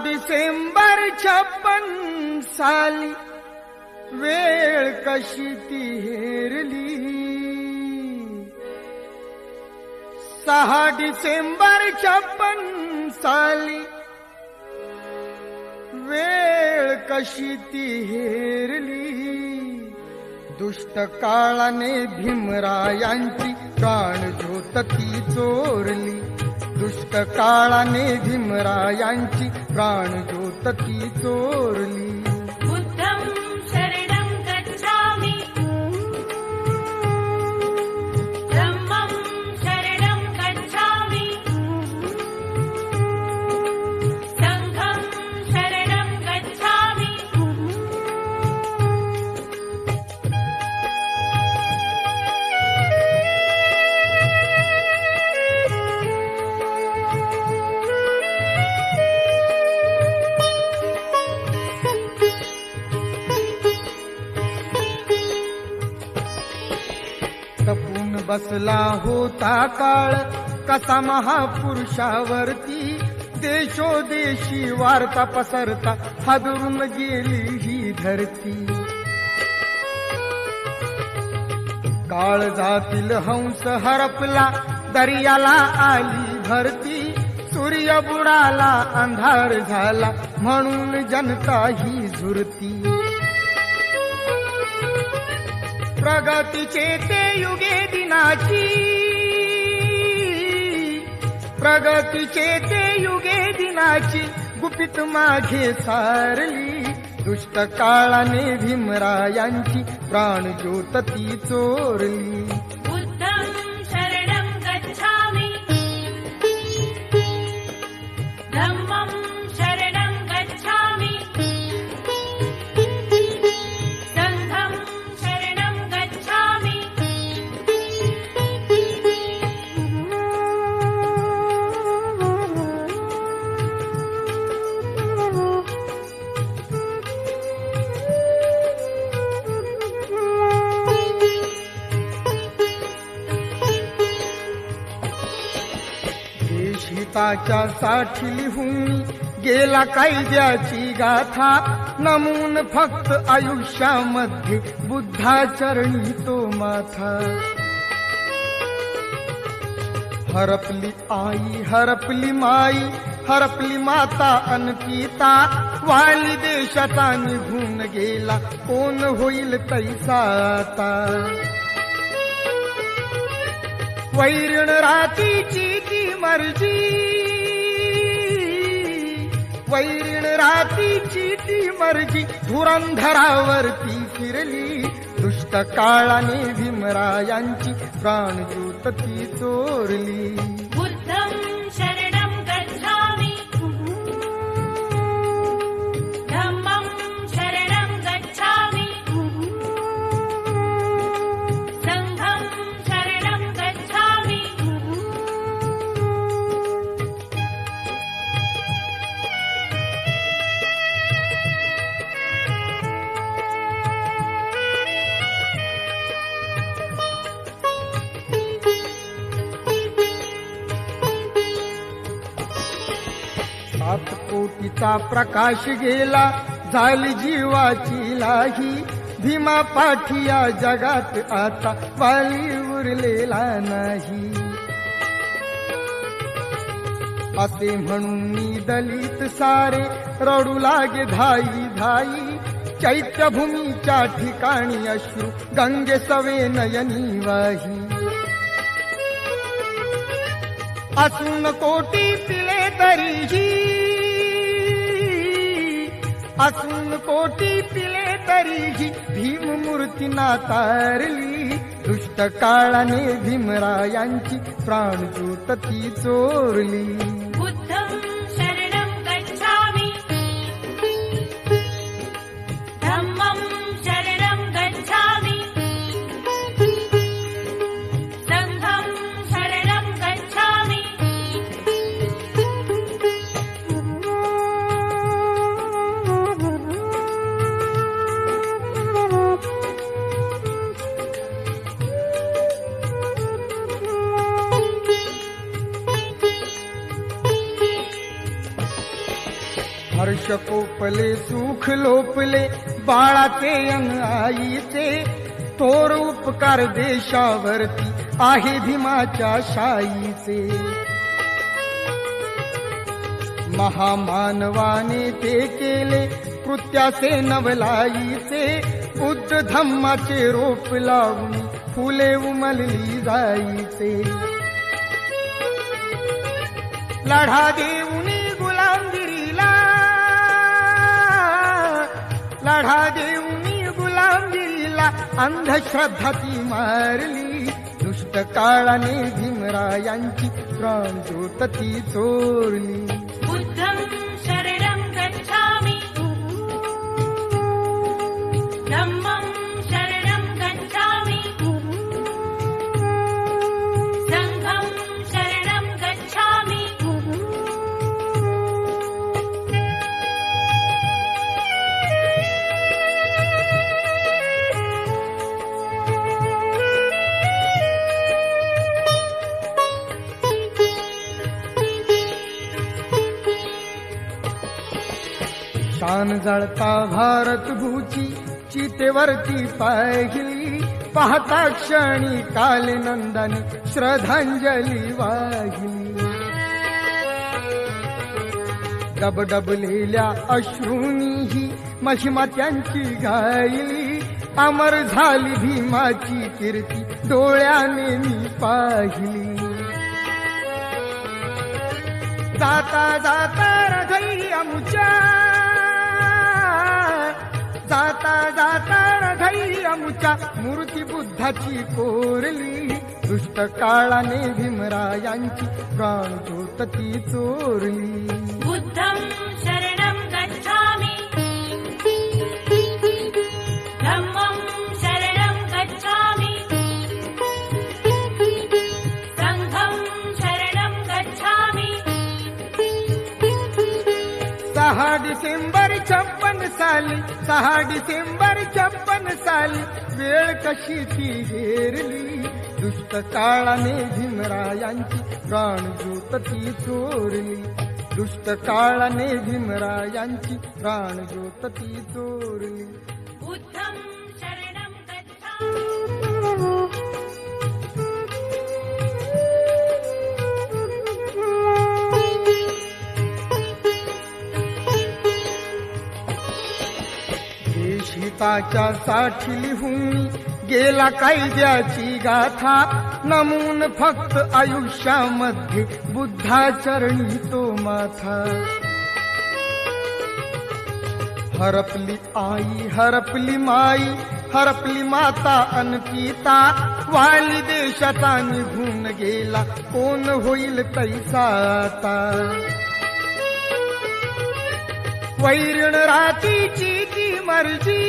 डिसेंबर 56 साली वेळ कशी ती हेरली. 6 डिसेंबर 56 साली वेळ कशी ती हेरली. दुष्ट काळाने भीमरायांची प्राणज्योत ती चोरली. दुष्ट काळाने भीमरायांची प्राणज्योत ती चोरली. बुद्धं शरणं गच्छामि धम्मं शरणं गच्छामि संघं शरणं गच्छामि. तपून बसला होता काळ कसा महापुरुषावरती. देशोदेशी वार्ता पसरता हादरून गेली ही धरती. काळजातील हंस हरपला दर्याला आली भरती. सूर्य बुडाला अंधार झाला म्हणून जनता ही झुरती. प्रगतीचे ते युगे दिनाची, प्रगतीचे ते युगे दिनाची गुपित मागे सारली. दुष्ट काळाने भीमरायांची प्राणज्योत ती चोरली. बुद्धं शरणं गच्छामि धम्मं शरणं गच्छामि संघं शरणं गच्छामि. हिताच्या साठी लिहून गेला कायद्याची गाथा. नमून फक्त आयुष्यामध्ये बुद्धाचरणी तो माथा. हरपली आई हरपली माई हरपली माता अन पिता. वाली देशाचा निघून गेला कोण होईल तैसा आता. वैरण रातीची ती मर्जी, वैरण रातीची ती मर्जी धुरंधरावरती फिरली. दुष्ट काळाने भीमरायांची प्राणज्योत ती चोरली. बुद्धं शरणं गच्छामि धम्मं शरणं गच्छामि संघं शरणं गच्छामि. सात कोटीचा प्रकाश गेला झाली जीवाची लाही. भीमा पाठी या जगात आता वाली उरलेला नाही. असे म्हणून दलित सारे रडू लागे धाई धाई. चैत्यभूमीच्या ठिकाणी अश्रू गंगे सवे नयनी वाही. असून कोटी पिले तरीही, असून कोटी पिले तरीही भीम मूर्ती नातारली. दुष्ट काळाने भीमरायांची प्राणज्योत ती चोरली. बुद्धं शरणं गच्छामि धम्मं शरणं गच्छामि संघं शरणं गच्छामि. वर्ष कोपले सुख लोपले बाळाचे अन आईचे थोर उपकार देशावरती आहे भीमाच्या शाईचे महामानवाने ते केले कृत्याचे नवलाईचे बुद्ध धम्माचे रोप लावून फुले उमलली जाईचे लढा देऊनी गुलामगिरीला लढा देऊनी गुलामगिरीला अंधश्रद्धा ती मारली दुष्ट काळाने भीमरायांची प्राण ज्योत ती चोरली बुद्धं शरणं गच्छामि धम्मं शरणं गच्छामि संघं शरणं गच्छामि शान जळता भारत भूची चितेवरती पाहिली पाहता क्षणी काले नंदाने श्रद्धांजली वाहिली डबडबलेल्या अश्रूंनी महिमा त्यांची गायली अमर झाली भीमाची कीर्ती डोळ्याने मी पाहिली जाता जाता रघई अमुच्या जाता जाता रघई अमुच्या मूर्ती बुद्धाची कोरली दुष्ट काळाने भीमरायांची प्राण ज्योत ती चोरली बुद्धं शरणं गच्छामि धम्मं शरणं गच्छामि संघं शरणं गच्छामि 6 डिसेंबर 56 साली 6 डिसेंबर 56 साली वेळ कशी ती हेरली दुष्ट काळाने भीमरायांची प्राण ज्योत ती चोरली दुष्ट काळाने भीमरायांची प्राण ज्योत ती चोरली बुद्धं शरणं गच्छामि देशिताच्या साठी लिहून गेला कायद्याची गाथा नमून फक्त आयुष्यामध्ये बुद्धाचरणी तो माथा हरपली आई हरपली माई हरपली माता अनपिता वाली देशाचा निघून गेला कोण होईल तैसा आता वैरण रातीची ती मर्जी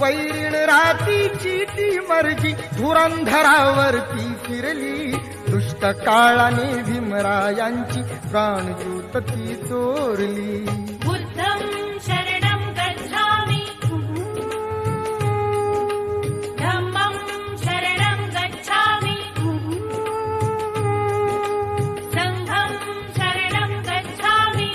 वैरण रातीची ती मर्जी धुरंधरावरती फिरली दुष्ट काळाने भीमरायांची प्राण ज्योत ती चोरली बुद्धं शरणं गच्छामि धम्मं शरणं गच्छामि संघं शरणं गच्छामि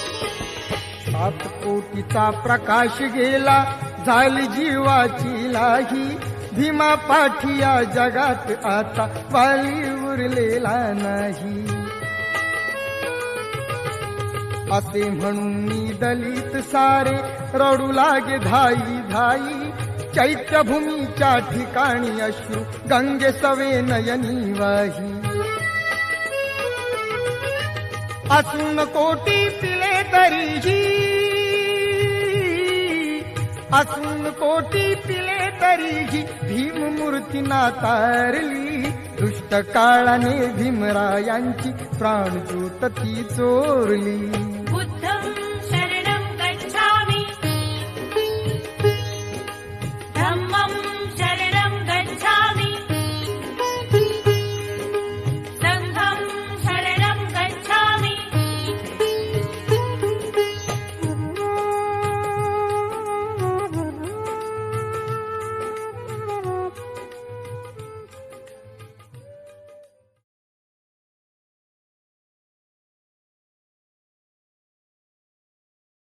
सात कोटीचा प्रकाश गेला झाली जीवाची लाही भीमा पाठी या जगात आता वाली उरलेला नाही असे म्हणून मी दलित सारे रडू लागे धाई धाई चैत्यभूमीच्या ठिकाणी अश्रू गंगे सवे नयनी वाही असून कोटी पिले तरीही असून कोटी पिले तरीही भीम मूर्ती नातारली दुष्ट काळाने भीमरायांची प्राण ज्योत ती चोरली